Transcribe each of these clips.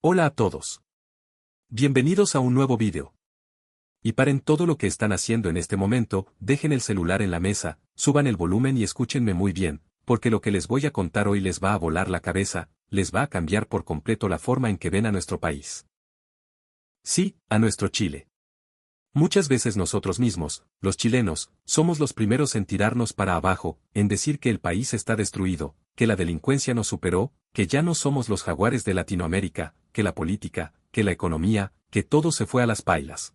Hola a todos. Bienvenidos a un nuevo vídeo. Y paren todo lo que están haciendo en este momento, dejen el celular en la mesa, suban el volumen y escúchenme muy bien, porque lo que les voy a contar hoy les va a volar la cabeza, les va a cambiar por completo la forma en que ven a nuestro país. Sí, a nuestro Chile. Muchas veces nosotros mismos, los chilenos, somos los primeros en tirarnos para abajo, en decir que el país está destruido, que la delincuencia nos superó, que ya no somos los jaguares de Latinoamérica, que la política, que la economía, que todo se fue a las pailas.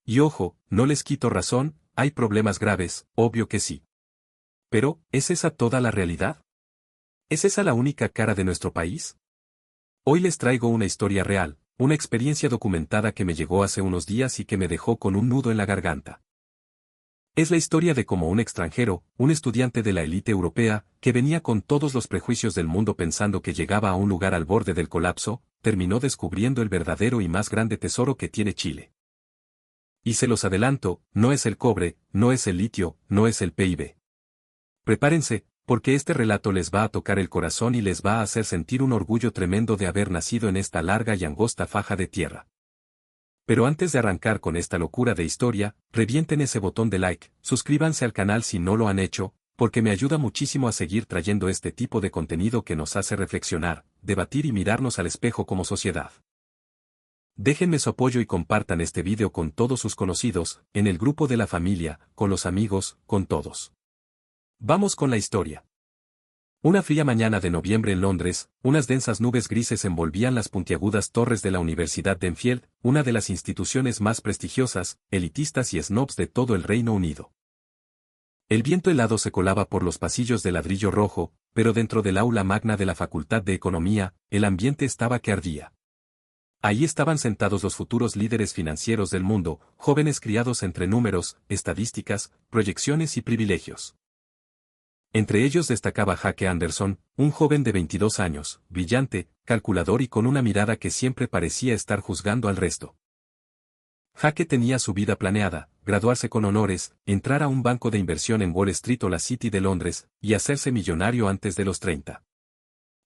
Y ojo, no les quito razón, hay problemas graves, obvio que sí. Pero, ¿es esa toda la realidad? ¿Es esa la única cara de nuestro país? Hoy les traigo una historia real, una experiencia documentada que me llegó hace unos días y que me dejó con un nudo en la garganta. Es la historia de cómo un extranjero, un estudiante de la élite europea, que venía con todos los prejuicios del mundo pensando que llegaba a un lugar al borde del colapso, terminó descubriendo el verdadero y más grande tesoro que tiene Chile. Y se los adelanto, no es el cobre, no es el litio, no es el PIB. Prepárense, porque este relato les va a tocar el corazón y les va a hacer sentir un orgullo tremendo de haber nacido en esta larga y angosta faja de tierra. Pero antes de arrancar con esta locura de historia, revienten ese botón de like, suscríbanse al canal si no lo han hecho, porque me ayuda muchísimo a seguir trayendo este tipo de contenido que nos hace reflexionar, debatir y mirarnos al espejo como sociedad. Déjenme su apoyo y compartan este vídeo con todos sus conocidos, en el grupo de la familia, con los amigos, con todos. Vamos con la historia. Una fría mañana de noviembre en Londres, unas densas nubes grises envolvían las puntiagudas torres de la Universidad de Enfield, una de las instituciones más prestigiosas, elitistas y snobs de todo el Reino Unido. El viento helado se colaba por los pasillos de ladrillo rojo, pero dentro del aula magna de la Facultad de Economía, el ambiente estaba que ardía. Ahí estaban sentados los futuros líderes financieros del mundo, jóvenes criados entre números, estadísticas, proyecciones y privilegios. Entre ellos destacaba Hake Anderson, un joven de 22 años, brillante, calculador y con una mirada que siempre parecía estar juzgando al resto. Hake tenía su vida planeada, graduarse con honores, entrar a un banco de inversión en Wall Street o la City de Londres, y hacerse millonario antes de los 30.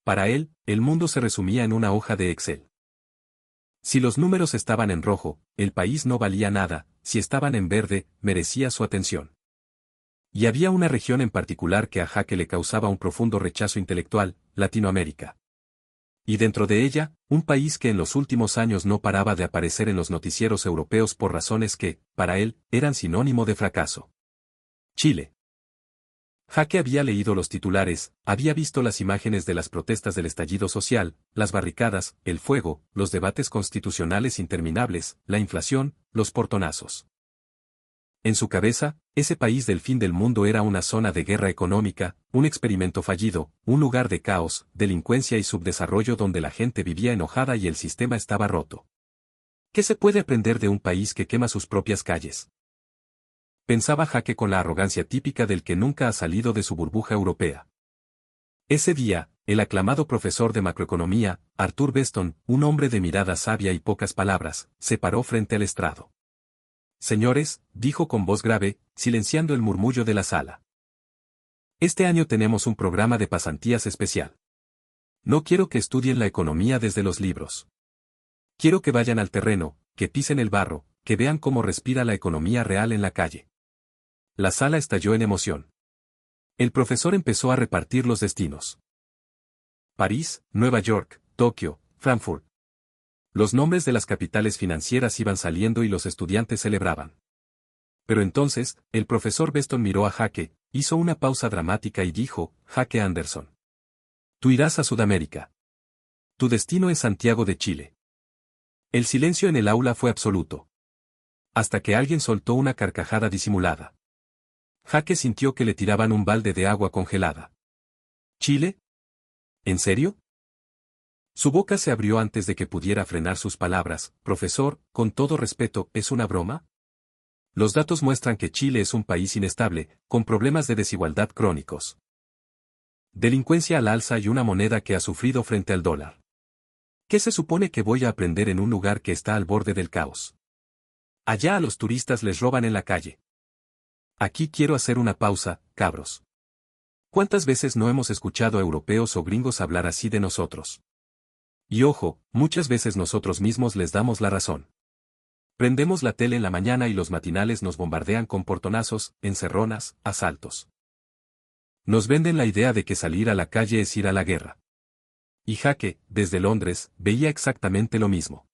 Para él, el mundo se resumía en una hoja de Excel. Si los números estaban en rojo, el país no valía nada, si estaban en verde, merecía su atención. Y había una región en particular que a Hake le causaba un profundo rechazo intelectual, Latinoamérica. Y dentro de ella, un país que en los últimos años no paraba de aparecer en los noticieros europeos por razones que, para él, eran sinónimo de fracaso. Chile. Hake había leído los titulares, había visto las imágenes de las protestas del estallido social, las barricadas, el fuego, los debates constitucionales interminables, la inflación, los portonazos. En su cabeza, ese país del fin del mundo era una zona de guerra económica, un experimento fallido, un lugar de caos, delincuencia y subdesarrollo donde la gente vivía enojada y el sistema estaba roto. ¿Qué se puede aprender de un país que quema sus propias calles? Pensaba Hake con la arrogancia típica del que nunca ha salido de su burbuja europea. Ese día, el aclamado profesor de macroeconomía, Arthur Beston, un hombre de mirada sabia y pocas palabras, se paró frente al estrado. Señores, dijo con voz grave, silenciando el murmullo de la sala. Este año tenemos un programa de pasantías especial. No quiero que estudien la economía desde los libros. Quiero que vayan al terreno, que pisen el barro, que vean cómo respira la economía real en la calle. La sala estalló en emoción. El profesor empezó a repartir los destinos. París, Nueva York, Tokio, Frankfurt. Los nombres de las capitales financieras iban saliendo y los estudiantes celebraban. Pero entonces, el profesor Beston miró a Hake, hizo una pausa dramática y dijo, Hake Anderson. Tú irás a Sudamérica. Tu destino es Santiago de Chile. El silencio en el aula fue absoluto. Hasta que alguien soltó una carcajada disimulada. Hake sintió que le tiraban un balde de agua congelada. ¿Chile? ¿En serio? Su boca se abrió antes de que pudiera frenar sus palabras. Profesor, con todo respeto, ¿es una broma? Los datos muestran que Chile es un país inestable, con problemas de desigualdad crónicos. Delincuencia al alza y una moneda que ha sufrido frente al dólar. ¿Qué se supone que voy a aprender en un lugar que está al borde del caos? Allá a los turistas les roban en la calle. Aquí quiero hacer una pausa, cabros. ¿Cuántas veces no hemos escuchado a europeos o gringos hablar así de nosotros? Y ojo, muchas veces nosotros mismos les damos la razón. Prendemos la tele en la mañana y los matinales nos bombardean con portonazos, encerronas, asaltos. Nos venden la idea de que salir a la calle es ir a la guerra. Y Jaque, desde Londres, veía exactamente lo mismo.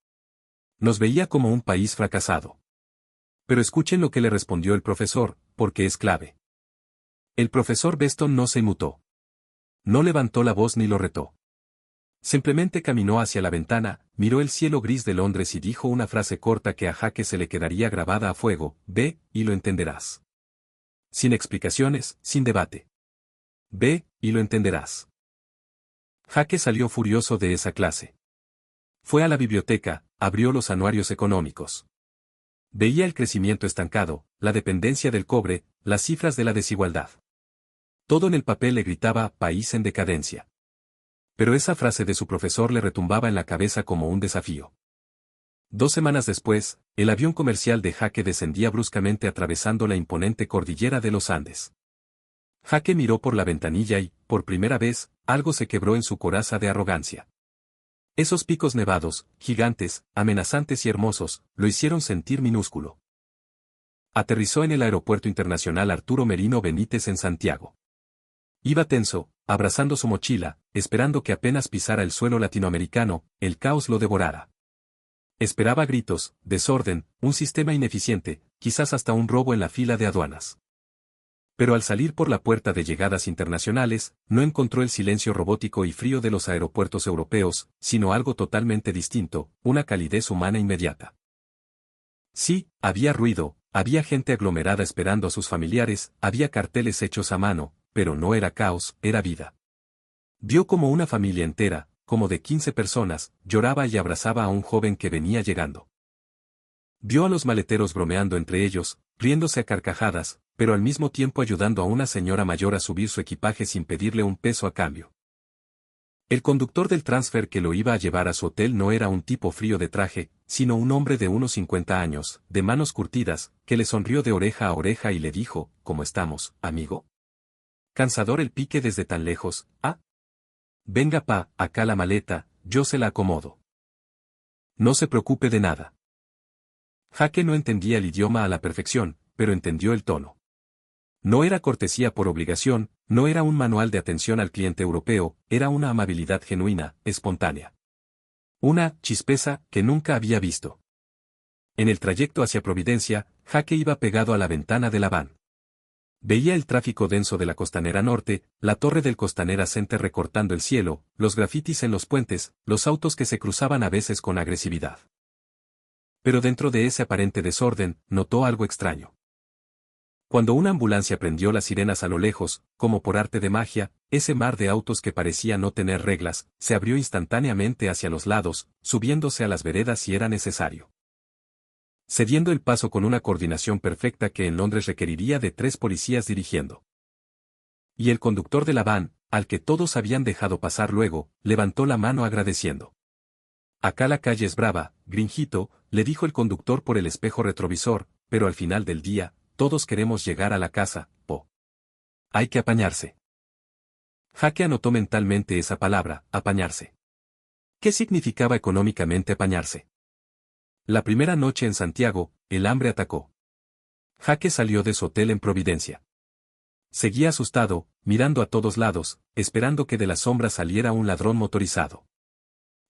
Nos veía como un país fracasado. Pero escuchen lo que le respondió el profesor, porque es clave. El profesor Beston no se inmutó. No levantó la voz ni lo retó. Simplemente caminó hacia la ventana, miró el cielo gris de Londres y dijo una frase corta que a Jaque se le quedaría grabada a fuego: ve, y lo entenderás. Sin explicaciones, sin debate. Ve, y lo entenderás. Jaque salió furioso de esa clase. Fue a la biblioteca, abrió los anuarios económicos. Veía el crecimiento estancado, la dependencia del cobre, las cifras de la desigualdad. Todo en el papel le gritaba: país en decadencia. Pero esa frase de su profesor le retumbaba en la cabeza como un desafío. 2 semanas después, el avión comercial de Jaque descendía bruscamente atravesando la imponente cordillera de los Andes. Jaque miró por la ventanilla y, por primera vez, algo se quebró en su coraza de arrogancia. Esos picos nevados, gigantes, amenazantes y hermosos, lo hicieron sentir minúsculo. Aterrizó en el Aeropuerto Internacional Arturo Merino Benítez en Santiago. Iba tenso, abrazando su mochila, esperando que apenas pisara el suelo latinoamericano, el caos lo devorara. Esperaba gritos, desorden, un sistema ineficiente, quizás hasta un robo en la fila de aduanas. Pero al salir por la puerta de llegadas internacionales, no encontró el silencio robótico y frío de los aeropuertos europeos, sino algo totalmente distinto, una calidez humana inmediata. Sí, había ruido, había gente aglomerada esperando a sus familiares, había carteles hechos a mano, pero no era caos, era vida. Vio como una familia entera, como de 15 personas, lloraba y abrazaba a un joven que venía llegando. Vio a los maleteros bromeando entre ellos, riéndose a carcajadas, pero al mismo tiempo ayudando a una señora mayor a subir su equipaje sin pedirle un peso a cambio. El conductor del transfer que lo iba a llevar a su hotel no era un tipo frío de traje, sino un hombre de unos 50 años, de manos curtidas, que le sonrió de oreja a oreja y le dijo: ¿Cómo estamos, amigo? Cansador el pique desde tan lejos, ¿ah? Venga acá la maleta, yo se la acomodo. No se preocupe de nada. Jaque no entendía el idioma a la perfección, pero entendió el tono. No era cortesía por obligación, no era un manual de atención al cliente europeo, era una amabilidad genuina, espontánea. Una chispeza que nunca había visto. En el trayecto hacia Providencia, Jaque iba pegado a la ventana de la van. Veía el tráfico denso de la Costanera Norte, la torre del Costanera Center recortando el cielo, los grafitis en los puentes, los autos que se cruzaban a veces con agresividad. Pero dentro de ese aparente desorden, notó algo extraño. Cuando una ambulancia prendió las sirenas a lo lejos, como por arte de magia, ese mar de autos que parecía no tener reglas, se abrió instantáneamente hacia los lados, subiéndose a las veredas si era necesario. Cediendo el paso con una coordinación perfecta que en Londres requeriría de 3 policías dirigiendo. Y el conductor de la van, al que todos habían dejado pasar luego, levantó la mano agradeciendo. Acá la calle es brava, Grinjito, le dijo el conductor por el espejo retrovisor, pero al final del día, todos queremos llegar a la casa, po. Hay que apañarse. Jaque anotó mentalmente esa palabra, apañarse. ¿Qué significaba económicamente apañarse? La primera noche en Santiago, el hambre atacó. Jaque salió de su hotel en Providencia. Seguía asustado, mirando a todos lados, esperando que de la sombra saliera un ladrón motorizado.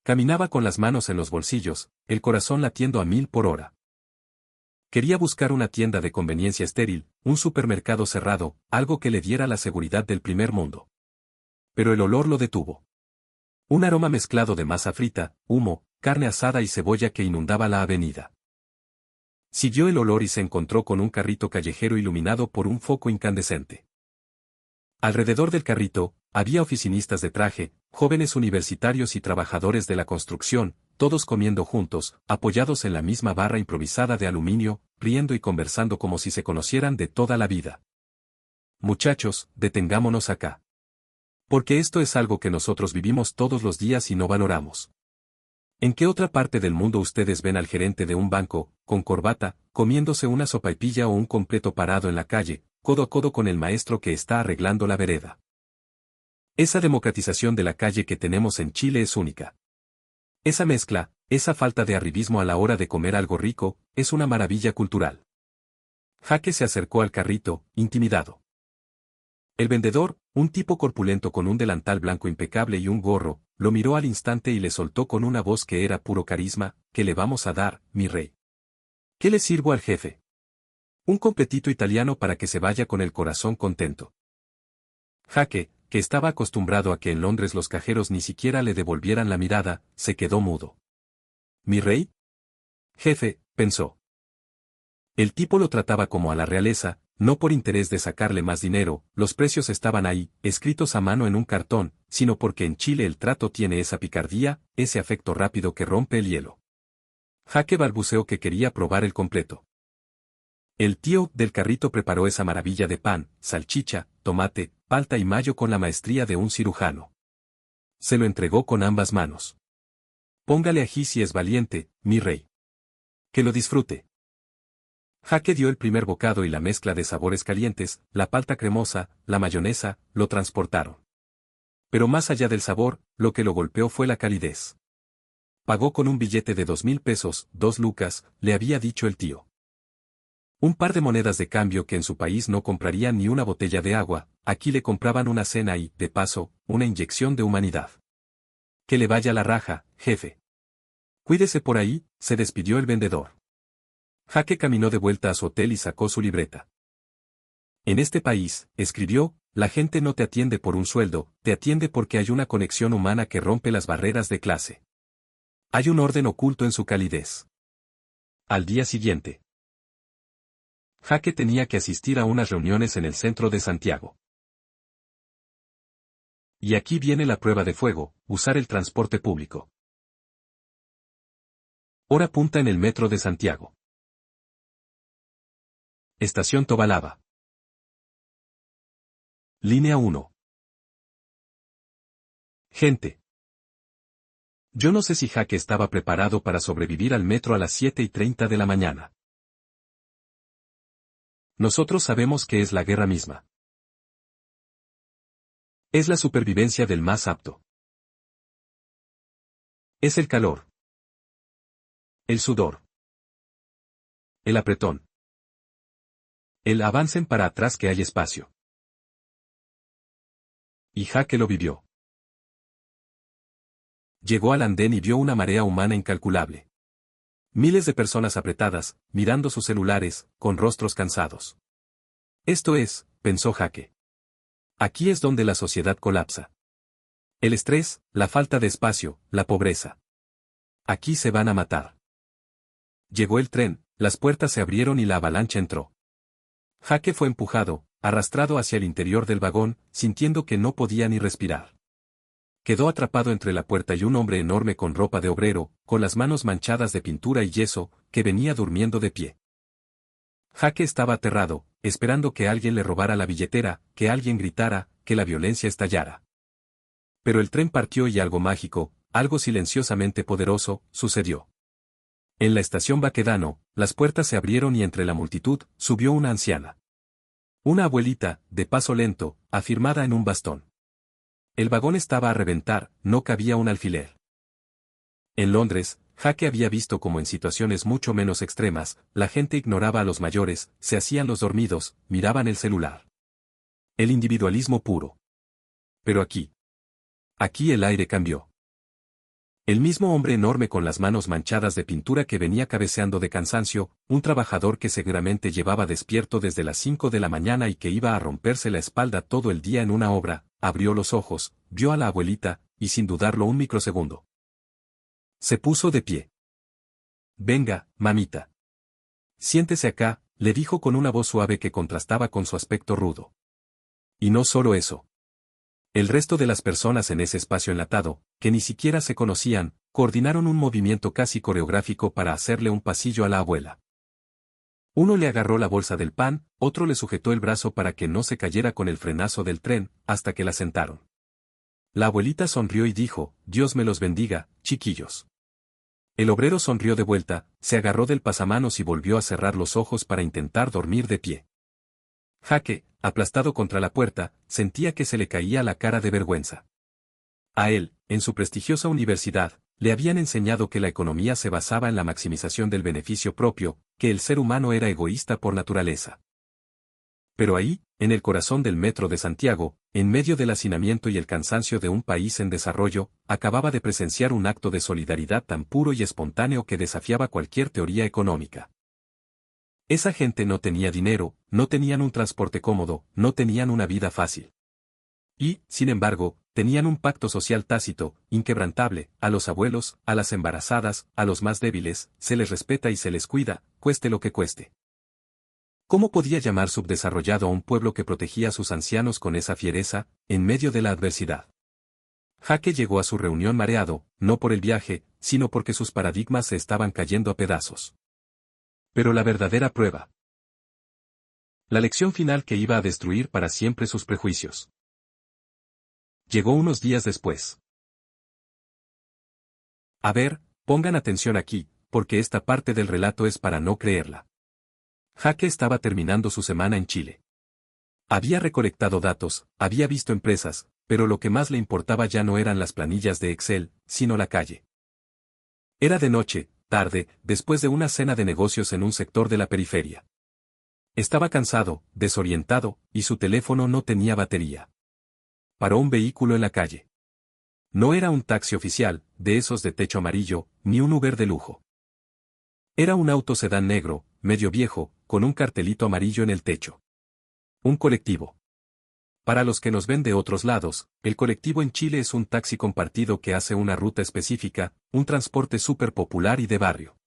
Caminaba con las manos en los bolsillos, el corazón latiendo a 1000 por hora. Quería buscar una tienda de conveniencia estéril, un supermercado cerrado, algo que le diera la seguridad del primer mundo. Pero el olor lo detuvo. Un aroma mezclado de masa frita, humo, carne asada y cebolla que inundaba la avenida. Siguió el olor y se encontró con un carrito callejero iluminado por un foco incandescente. Alrededor del carrito, había oficinistas de traje, jóvenes universitarios y trabajadores de la construcción, todos comiendo juntos, apoyados en la misma barra improvisada de aluminio, riendo y conversando como si se conocieran de toda la vida. Muchachos, detengámonos acá. Porque esto es algo que nosotros vivimos todos los días y no valoramos. ¿En qué otra parte del mundo ustedes ven al gerente de un banco, con corbata, comiéndose una sopaipilla o un completo parado en la calle, codo a codo con el maestro que está arreglando la vereda? Esa democratización de la calle que tenemos en Chile es única. Esa mezcla, esa falta de arribismo a la hora de comer algo rico, es una maravilla cultural. Jaque se acercó al carrito, intimidado. El vendedor, un tipo corpulento con un delantal blanco impecable y un gorro, lo miró al instante y le soltó con una voz que era puro carisma: ¿qué le vamos a dar, mi rey? ¿Qué le sirvo al jefe? Un completito italiano para que se vaya con el corazón contento. Jaque, que estaba acostumbrado a que en Londres los cajeros ni siquiera le devolvieran la mirada, se quedó mudo. ¿Mi rey? Jefe, pensó. El tipo lo trataba como a la realeza, no por interés de sacarle más dinero, los precios estaban ahí, escritos a mano en un cartón, sino porque en Chile el trato tiene esa picardía, ese afecto rápido que rompe el hielo. Jaque balbuceó que quería probar el completo. El tío del carrito preparó esa maravilla de pan, salchicha, tomate, palta y mayo con la maestría de un cirujano. Se lo entregó con ambas manos. Póngale ají si es valiente, mi rey. Que lo disfrute. Jaque dio el primer bocado y la mezcla de sabores calientes, la palta cremosa, la mayonesa, lo transportaron. Pero más allá del sabor, lo que lo golpeó fue la calidez. Pagó con un billete de 2.000 pesos, 2 lucas, le había dicho el tío. Un par de monedas de cambio que en su país no comprarían ni una botella de agua, aquí le compraban una cena y, de paso, una inyección de humanidad. Que le vaya la raja, jefe. Cuídese por ahí, se despidió el vendedor. Jaque caminó de vuelta a su hotel y sacó su libreta. En este país, escribió, la gente no te atiende por un sueldo, te atiende porque hay una conexión humana que rompe las barreras de clase. Hay un orden oculto en su calidez. Al día siguiente, Jaque tenía que asistir a unas reuniones en el centro de Santiago. Y aquí viene la prueba de fuego: usar el transporte público. Hora punta en el metro de Santiago. Estación Tobalaba. Línea 1. Gente. Yo no sé si Jaque estaba preparado para sobrevivir al metro a las 7:30 de la mañana. Nosotros sabemos que es la guerra misma. Es la supervivencia del más apto. Es el calor. El sudor. El apretón. El avancen para atrás que hay espacio. Y Jaque lo vivió. Llegó al andén y vio una marea humana incalculable. Miles de personas apretadas, mirando sus celulares, con rostros cansados. Esto es, pensó Jaque. Aquí es donde la sociedad colapsa. El estrés, la falta de espacio, la pobreza. Aquí se van a matar. Llegó el tren, las puertas se abrieron y la avalancha entró. Jaque fue empujado, arrastrado hacia el interior del vagón, sintiendo que no podía ni respirar. Quedó atrapado entre la puerta y un hombre enorme con ropa de obrero, con las manos manchadas de pintura y yeso, que venía durmiendo de pie. Jaque estaba aterrado, esperando que alguien le robara la billetera, que alguien gritara, que la violencia estallara. Pero el tren partió y algo mágico, algo silenciosamente poderoso, sucedió. En la estación Baquedano, las puertas se abrieron y entre la multitud, subió una anciana. Una abuelita, de paso lento, afirmada en un bastón. El vagón estaba a reventar, no cabía un alfiler. En Londres, Jaque había visto como en situaciones mucho menos extremas, la gente ignoraba a los mayores, se hacían los dormidos, miraban el celular. El individualismo puro. Pero aquí. Aquí el aire cambió. El mismo hombre enorme con las manos manchadas de pintura que venía cabeceando de cansancio, un trabajador que seguramente llevaba despierto desde las 5 de la mañana y que iba a romperse la espalda todo el día en una obra, abrió los ojos, vio a la abuelita, y sin dudarlo un microsegundo. Se puso de pie. Venga, mamita. Siéntese acá, le dijo con una voz suave que contrastaba con su aspecto rudo. Y no solo eso. El resto de las personas en ese espacio enlatado, que ni siquiera se conocían, coordinaron un movimiento casi coreográfico para hacerle un pasillo a la abuela. Uno le agarró la bolsa del pan, otro le sujetó el brazo para que no se cayera con el frenazo del tren, hasta que la sentaron. La abuelita sonrió y dijo: Dios me los bendiga, chiquillos. El obrero sonrió de vuelta, se agarró del pasamanos y volvió a cerrar los ojos para intentar dormir de pie. Jaque, aplastado contra la puerta, sentía que se le caía la cara de vergüenza. A él, en su prestigiosa universidad, Le habían enseñado que la economía se basaba en la maximización del beneficio propio, que el ser humano era egoísta por naturaleza. Pero ahí, en el corazón del metro de Santiago, en medio del hacinamiento y el cansancio de un país en desarrollo, acababa de presenciar un acto de solidaridad tan puro y espontáneo que desafiaba cualquier teoría económica. Esa gente no tenía dinero, no tenían un transporte cómodo, no tenían una vida fácil. Y, sin embargo, tenían un pacto social tácito, inquebrantable: a los abuelos, a las embarazadas, a los más débiles, se les respeta y se les cuida, cueste lo que cueste. ¿Cómo podía llamar subdesarrollado a un pueblo que protegía a sus ancianos con esa fiereza, en medio de la adversidad? Jaque llegó a su reunión mareado, no por el viaje, sino porque sus paradigmas se estaban cayendo a pedazos. Pero la verdadera prueba. La lección final que iba a destruir para siempre sus prejuicios. Llegó unos días después. A ver, pongan atención aquí, porque esta parte del relato es para no creerla. Jaque estaba terminando su semana en Chile. Había recolectado datos, había visto empresas, pero lo que más le importaba ya no eran las planillas de Excel, sino la calle. Era de noche, tarde, después de una cena de negocios en un sector de la periferia. Estaba cansado, desorientado, y su teléfono no tenía batería. Paró un vehículo en la calle. No era un taxi oficial, de esos de techo amarillo, ni un Uber de lujo. Era un auto sedán negro, medio viejo, con un cartelito amarillo en el techo. Un colectivo. Para los que nos ven de otros lados, el colectivo en Chile es un taxi compartido que hace una ruta específica, un transporte súper popular y de barrio.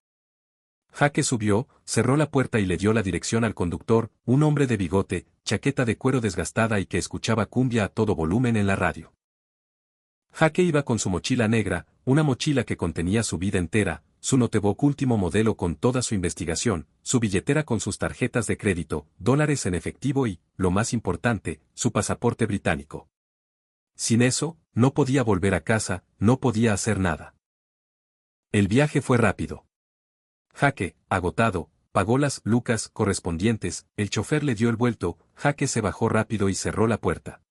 Jaque subió, cerró la puerta y le dio la dirección al conductor, un hombre de bigote, chaqueta de cuero desgastada y que escuchaba cumbia a todo volumen en la radio. Jaque iba con su mochila negra, una mochila que contenía su vida entera, su notebook último modelo con toda su investigación, su billetera con sus tarjetas de crédito, dólares en efectivo y, lo más importante, su pasaporte británico. Sin eso, no podía volver a casa, no podía hacer nada. El viaje fue rápido. Jaque, agotado, pagó las lucas correspondientes, el chofer le dio el vuelto, Jaque se bajó rápido y cerró la puerta.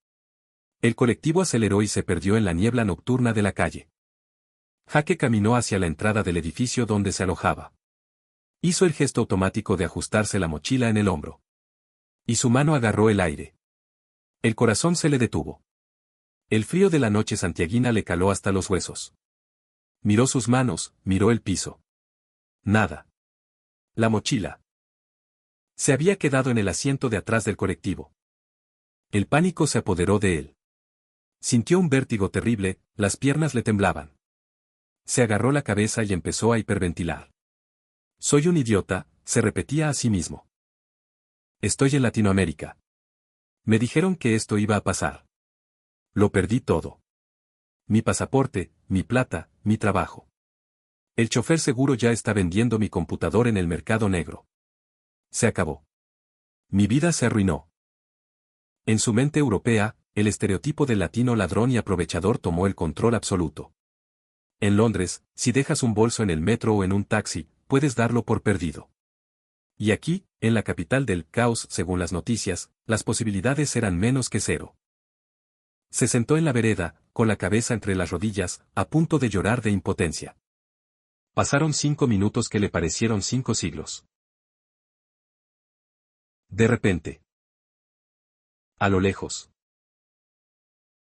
El colectivo aceleró y se perdió en la niebla nocturna de la calle. Jaque caminó hacia la entrada del edificio donde se alojaba. Hizo el gesto automático de ajustarse la mochila en el hombro. Y su mano agarró el aire. El corazón se le detuvo. El frío de la noche santiaguina le caló hasta los huesos. Miró sus manos, miró el piso. Nada. La mochila. Se había quedado en el asiento de atrás del colectivo. El pánico se apoderó de él. Sintió un vértigo terrible, las piernas le temblaban. Se agarró la cabeza y empezó a hiperventilar. Soy un idiota, se repetía a sí mismo. Estoy en Latinoamérica. Me dijeron que esto iba a pasar. Lo perdí todo. Mi pasaporte, mi plata, mi trabajo. El chofer seguro ya está vendiendo mi computador en el mercado negro. Se acabó. Mi vida se arruinó. En su mente europea, el estereotipo del latino ladrón y aprovechador tomó el control absoluto. En Londres, si dejas un bolso en el metro o en un taxi, puedes darlo por perdido. Y aquí, en la capital del caos, según las noticias, las posibilidades eran menos que cero. Se sentó en la vereda, con la cabeza entre las rodillas, a punto de llorar de impotencia. Pasaron 5 minutos que le parecieron 5 siglos. De repente. A lo lejos.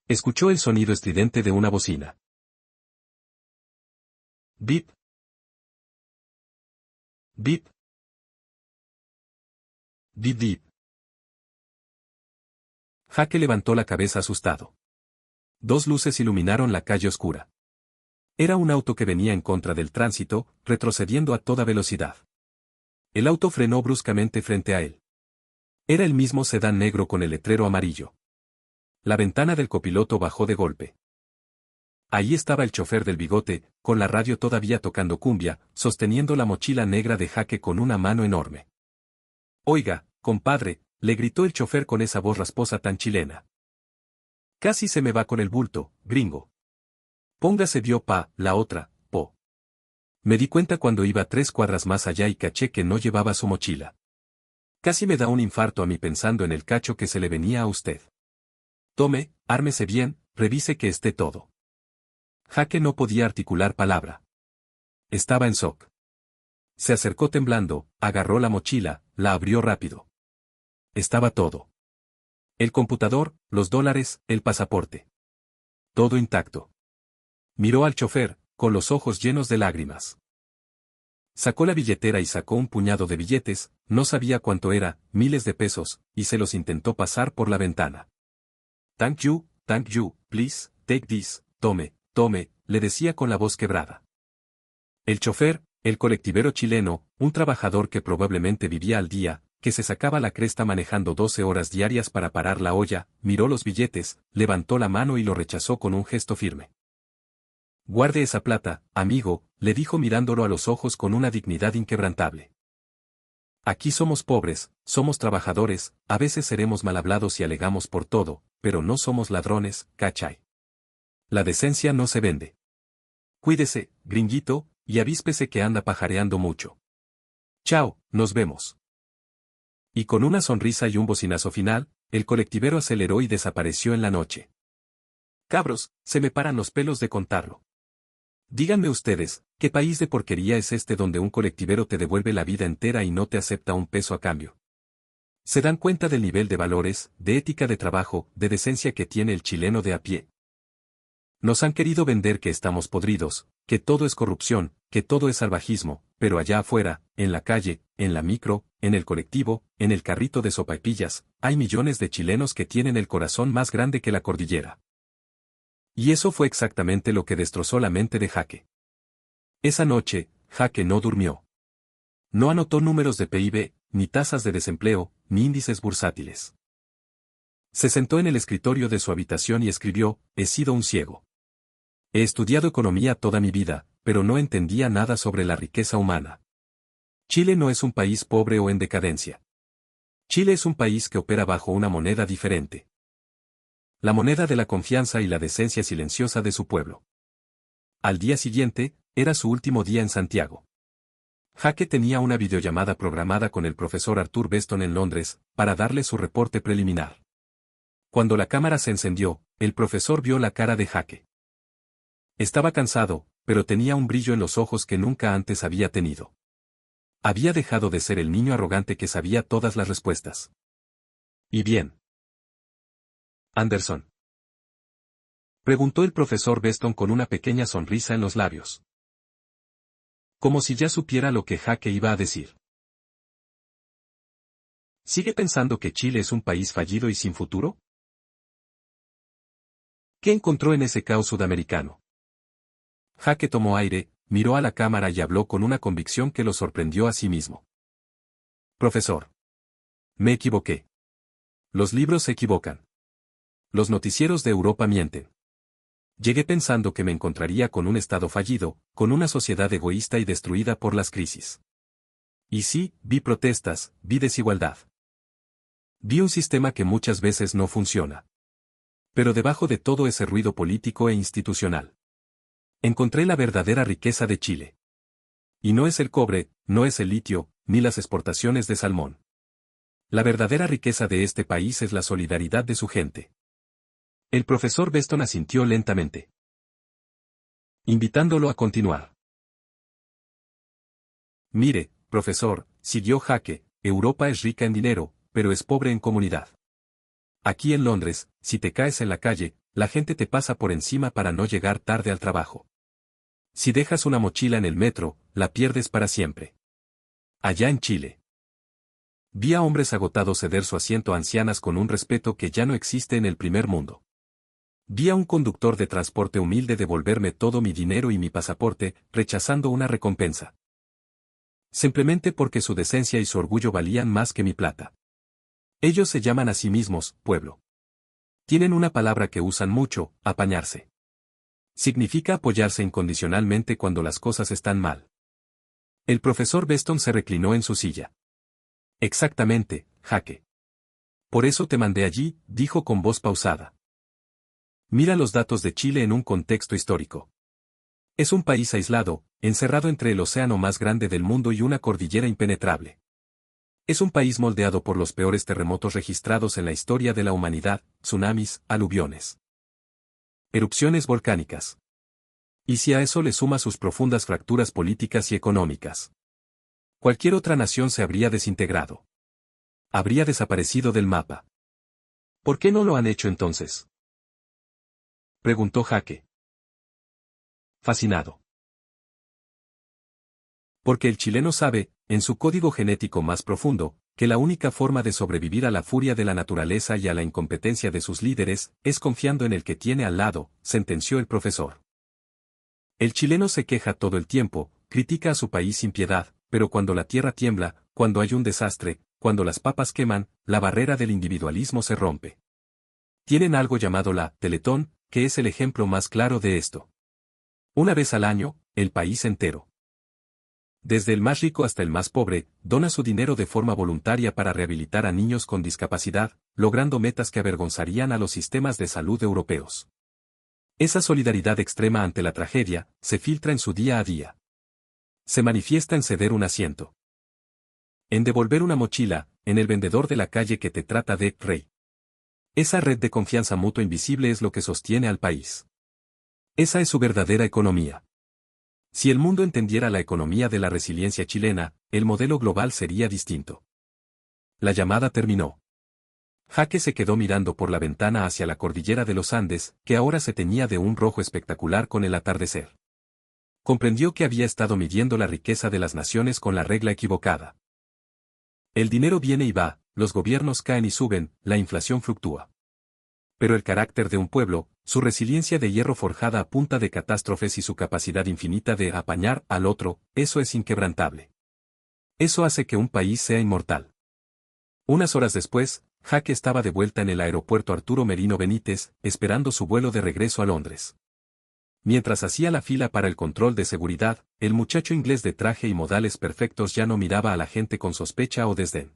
Escuchó el sonido estridente de una bocina. Bip. Bip. Bip bip. Jaque levantó la cabeza asustado. 2 luces iluminaron la calle oscura. Era un auto que venía en contra del tránsito, retrocediendo a toda velocidad. El auto frenó bruscamente frente a él. Era el mismo sedán negro con el letrero amarillo. La ventana del copiloto bajó de golpe. Ahí estaba el chofer del bigote, con la radio todavía tocando cumbia, sosteniendo la mochila negra de Jaque con una mano enorme. Oiga, compadre, le gritó el chofer con esa voz rasposa tan chilena. Casi se me va con el bulto, gringo. Póngase vio pa, la otra, po. Me di cuenta cuando iba 3 cuadras más allá y caché que no llevaba su mochila. Casi me da un infarto a mí pensando en el cacho que se le venía a usted. Tome, ármese bien, revise que esté todo. Jaque no podía articular palabra. Estaba en shock. Se acercó temblando, agarró la mochila, la abrió rápido. Estaba todo. El computador, los dólares, el pasaporte. Todo intacto. Miró al chofer, con los ojos llenos de lágrimas. Sacó la billetera y sacó un puñado de billetes, no sabía cuánto era, miles de pesos, y se los intentó pasar por la ventana. Thank you, please, take this, tome, le decía con la voz quebrada. El chofer, el colectivero chileno, un trabajador que probablemente vivía al día, que se sacaba la cresta manejando 12 horas diarias para parar la olla, miró los billetes, levantó la mano y lo rechazó con un gesto firme. Guarde esa plata, amigo, le dijo mirándolo a los ojos con una dignidad inquebrantable. Aquí somos pobres, somos trabajadores, a veces seremos mal hablados y alegamos por todo, pero no somos ladrones, ¿cachai? La decencia no se vende. Cuídese, gringuito, y avíspese que anda pajareando mucho. Chao, nos vemos. Y con una sonrisa y un bocinazo final, el colectivero aceleró y desapareció en la noche. Cabros, se me paran los pelos de contarlo. Díganme ustedes, ¿qué país de porquería es este donde un colectivero te devuelve la vida entera y no te acepta un peso a cambio? ¿Se dan cuenta del nivel de valores, de ética de trabajo, de decencia que tiene el chileno de a pie? Nos han querido vender que estamos podridos, que todo es corrupción, que todo es salvajismo, pero allá afuera, en la calle, en la micro, en el colectivo, en el carrito de sopaipillas, hay millones de chilenos que tienen el corazón más grande que la cordillera. Y eso fue exactamente lo que destrozó la mente de Jaque. Esa noche, Jaque no durmió. No anotó números de PIB, ni tasas de desempleo, ni índices bursátiles. Se sentó en el escritorio de su habitación y escribió: he sido un ciego. He estudiado economía toda mi vida, pero no entendía nada sobre la riqueza humana. Chile no es un país pobre o en decadencia. Chile es un país que opera bajo una moneda diferente. La moneda de la confianza y la decencia silenciosa de su pueblo. Al día siguiente, era su último día en Santiago. Jaque tenía una videollamada programada con el profesor Arthur Beston en Londres, para darle su reporte preliminar. Cuando la cámara se encendió, el profesor vio la cara de Jaque. Estaba cansado, pero tenía un brillo en los ojos que nunca antes había tenido. Había dejado de ser el niño arrogante que sabía todas las respuestas. ¿Y bien, Anderson?, preguntó el profesor Beston con una pequeña sonrisa en los labios. Como si ya supiera lo que Jaque iba a decir. ¿Sigue pensando que Chile es un país fallido y sin futuro? ¿Qué encontró en ese caos sudamericano? Jaque tomó aire, miró a la cámara y habló con una convicción que lo sorprendió a sí mismo. Profesor. Me equivoqué. Los libros se equivocan. Los noticieros de Europa mienten. Llegué pensando que me encontraría con un Estado fallido, con una sociedad egoísta y destruida por las crisis. Y sí, vi protestas, vi desigualdad. Vi un sistema que muchas veces no funciona. Pero debajo de todo ese ruido político e institucional, encontré la verdadera riqueza de Chile. Y no es el cobre, no es el litio, ni las exportaciones de salmón. La verdadera riqueza de este país es la solidaridad de su gente. El profesor Beston asintió lentamente, invitándolo a continuar. Mire, profesor, siguió Jaque, Europa es rica en dinero, pero es pobre en comunidad. Aquí en Londres, si te caes en la calle, la gente te pasa por encima para no llegar tarde al trabajo. Si dejas una mochila en el metro, la pierdes para siempre. Allá en Chile, vi a hombres agotados ceder su asiento a ancianas con un respeto que ya no existe en el primer mundo. Vi a un conductor de transporte humilde devolverme todo mi dinero y mi pasaporte, rechazando una recompensa. Simplemente porque su decencia y su orgullo valían más que mi plata. Ellos se llaman a sí mismos, pueblo. Tienen una palabra que usan mucho: apañarse. Significa apoyarse incondicionalmente cuando las cosas están mal. El profesor Beston se reclinó en su silla. Exactamente, Jaque. Por eso te mandé allí, dijo con voz pausada. Mira los datos de Chile en un contexto histórico. Es un país aislado, encerrado entre el océano más grande del mundo y una cordillera impenetrable. Es un país moldeado por los peores terremotos registrados en la historia de la humanidad, tsunamis, aluviones, erupciones volcánicas. Y si a eso le suma sus profundas fracturas políticas y económicas, cualquier otra nación se habría desintegrado. Habría desaparecido del mapa. ¿Por qué no lo han hecho entonces?, preguntó Jake, fascinado. Porque el chileno sabe, en su código genético más profundo, que la única forma de sobrevivir a la furia de la naturaleza y a la incompetencia de sus líderes, es confiando en el que tiene al lado, sentenció el profesor. El chileno se queja todo el tiempo, critica a su país sin piedad, pero cuando la tierra tiembla, cuando hay un desastre, cuando las papas queman, la barrera del individualismo se rompe. Tienen algo llamado la Teletón, que es el ejemplo más claro de esto. Una vez al año, el país entero, desde el más rico hasta el más pobre, dona su dinero de forma voluntaria para rehabilitar a niños con discapacidad, logrando metas que avergonzarían a los sistemas de salud europeos. Esa solidaridad extrema ante la tragedia, se filtra en su día a día. Se manifiesta en ceder un asiento, en devolver una mochila, en el vendedor de la calle que te trata de rey. Esa red de confianza mutua invisible es lo que sostiene al país. Esa es su verdadera economía. Si el mundo entendiera la economía de la resiliencia chilena, el modelo global sería distinto. La llamada terminó. Jake se quedó mirando por la ventana hacia la cordillera de los Andes, que ahora se teñía de un rojo espectacular con el atardecer. Comprendió que había estado midiendo la riqueza de las naciones con la regla equivocada. El dinero viene y va, los gobiernos caen y suben, la inflación fluctúa. Pero el carácter de un pueblo, su resiliencia de hierro forjada a punta de catástrofes y su capacidad infinita de apañar al otro, eso es inquebrantable. Eso hace que un país sea inmortal. Unas horas después, Jake estaba de vuelta en el aeropuerto Arturo Merino Benítez, esperando su vuelo de regreso a Londres. Mientras hacía la fila para el control de seguridad, el muchacho inglés de traje y modales perfectos ya no miraba a la gente con sospecha o desdén.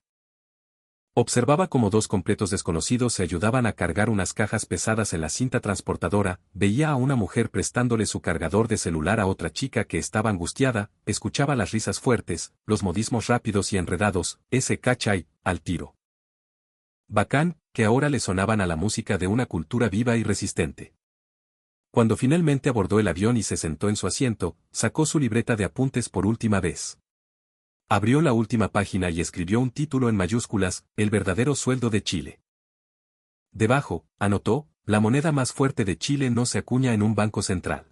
Observaba cómo dos completos desconocidos se ayudaban a cargar unas cajas pesadas en la cinta transportadora, veía a una mujer prestándole su cargador de celular a otra chica que estaba angustiada, escuchaba las risas fuertes, los modismos rápidos y enredados, ese cachai, al tiro. Bacán, que ahora le sonaban a la música de una cultura viva y resistente. Cuando finalmente abordó el avión y se sentó en su asiento, sacó su libreta de apuntes por última vez. Abrió la última página y escribió un título en mayúsculas, El verdadero sueldo de Chile. Debajo, anotó, la moneda más fuerte de Chile no se acuña en un banco central.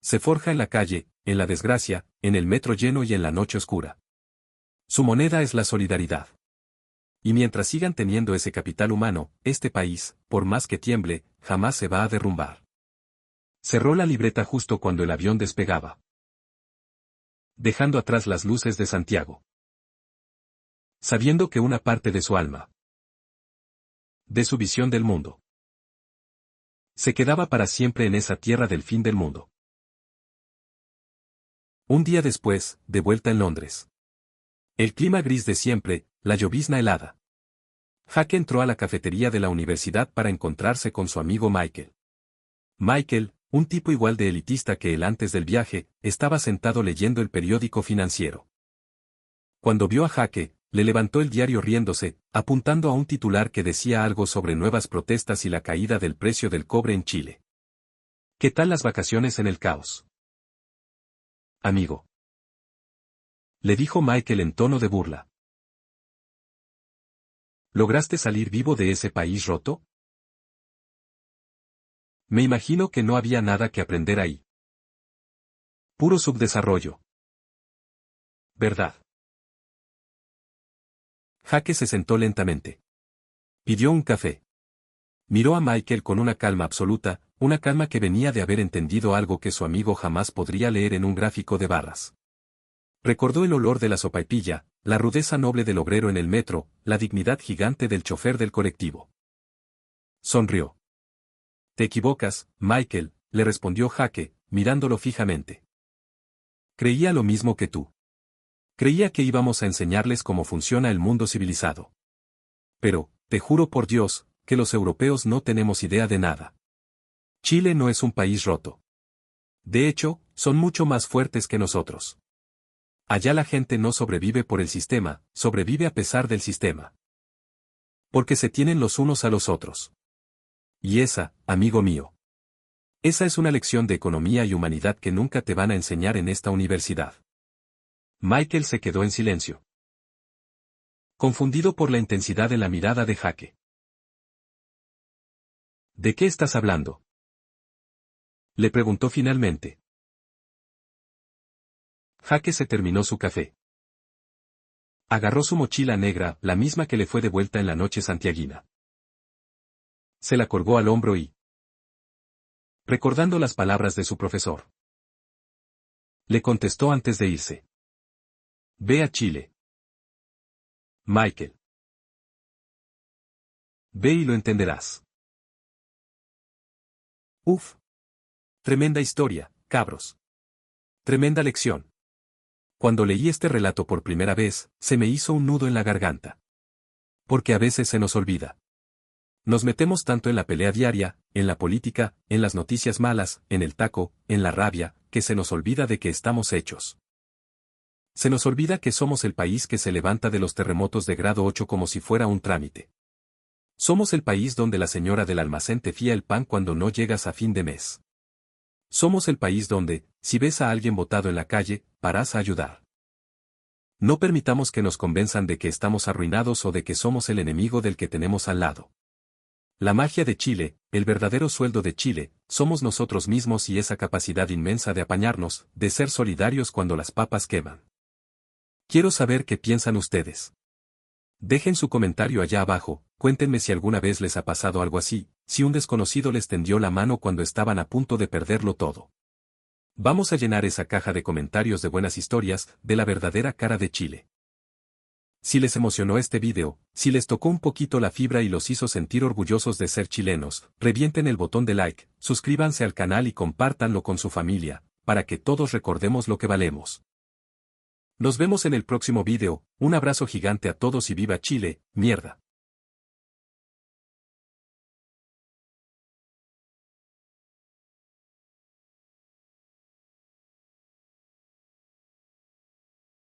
Se forja en la calle, en la desgracia, en el metro lleno y en la noche oscura. Su moneda es la solidaridad. Y mientras sigan teniendo ese capital humano, este país, por más que tiemble, jamás se va a derrumbar. Cerró la libreta justo cuando el avión despegaba, dejando atrás las luces de Santiago. Sabiendo que una parte de su alma, de su visión del mundo, se quedaba para siempre en esa tierra del fin del mundo. Un día después, de vuelta en Londres. El clima gris de siempre, la llovizna helada. Jake entró a la cafetería de la universidad para encontrarse con su amigo Michael. Michael, un tipo igual de elitista que él antes del viaje, estaba sentado leyendo el periódico financiero. Cuando vio a Jake, le levantó el diario riéndose, apuntando a un titular que decía algo sobre nuevas protestas y la caída del precio del cobre en Chile. ¿Qué tal las vacaciones en el caos, amigo?, le dijo Michael en tono de burla. ¿Lograste salir vivo de ese país roto? Me imagino que no había nada que aprender ahí. Puro subdesarrollo, ¿verdad? Jake se sentó lentamente. Pidió un café. Miró a Michael con una calma absoluta, una calma que venía de haber entendido algo que su amigo jamás podría leer en un gráfico de barras. Recordó el olor de la sopaipilla, la rudeza noble del obrero en el metro, la dignidad gigante del chofer del colectivo. Sonrió. Te equivocas, Michael, le respondió Jake, mirándolo fijamente. Creía lo mismo que tú. Creía que íbamos a enseñarles cómo funciona el mundo civilizado. Pero, te juro por Dios, que los europeos no tenemos idea de nada. Chile no es un país roto. De hecho, son mucho más fuertes que nosotros. Allá la gente no sobrevive por el sistema, sobrevive a pesar del sistema. Porque se tienen los unos a los otros. Y esa, amigo mío, Esa es una lección de economía y humanidad que nunca te van a enseñar en esta universidad. Michael se quedó en silencio, confundido por la intensidad en la mirada de Jake. ¿De qué estás hablando?, le preguntó finalmente. Jake se terminó su café. Agarró su mochila negra, la misma que le fue devuelta en la noche santiaguina. Se la colgó al hombro y, recordando las palabras de su profesor, le contestó antes de irse: ve a Chile, Michael. Ve y lo entenderás. Uf. Tremenda historia, cabros. Tremenda lección. Cuando leí este relato por primera vez, se me hizo un nudo en la garganta. Porque a veces se nos olvida. Nos metemos tanto en la pelea diaria, en la política, en las noticias malas, en el taco, en la rabia, que se nos olvida de que estamos hechos. Se nos olvida que somos el país que se levanta de los terremotos de grado 8 como si fuera un trámite. Somos el país donde la señora del almacén te fía el pan cuando no llegas a fin de mes. Somos el país donde, si ves a alguien botado en la calle, parás a ayudar. No permitamos que nos convenzan de que estamos arruinados o de que somos el enemigo del que tenemos al lado. La magia de Chile, el verdadero sueldo de Chile, somos nosotros mismos y esa capacidad inmensa de apañarnos, de ser solidarios cuando las papas queman. Quiero saber qué piensan ustedes. Dejen su comentario allá abajo, cuéntenme si alguna vez les ha pasado algo así, si un desconocido les tendió la mano cuando estaban a punto de perderlo todo. Vamos a llenar esa caja de comentarios de buenas historias, de la verdadera cara de Chile. Si les emocionó este video, si les tocó un poquito la fibra y los hizo sentir orgullosos de ser chilenos, revienten el botón de like, suscríbanse al canal y compártanlo con su familia, para que todos recordemos lo que valemos. Nos vemos en el próximo video, un abrazo gigante a todos y viva Chile, mierda.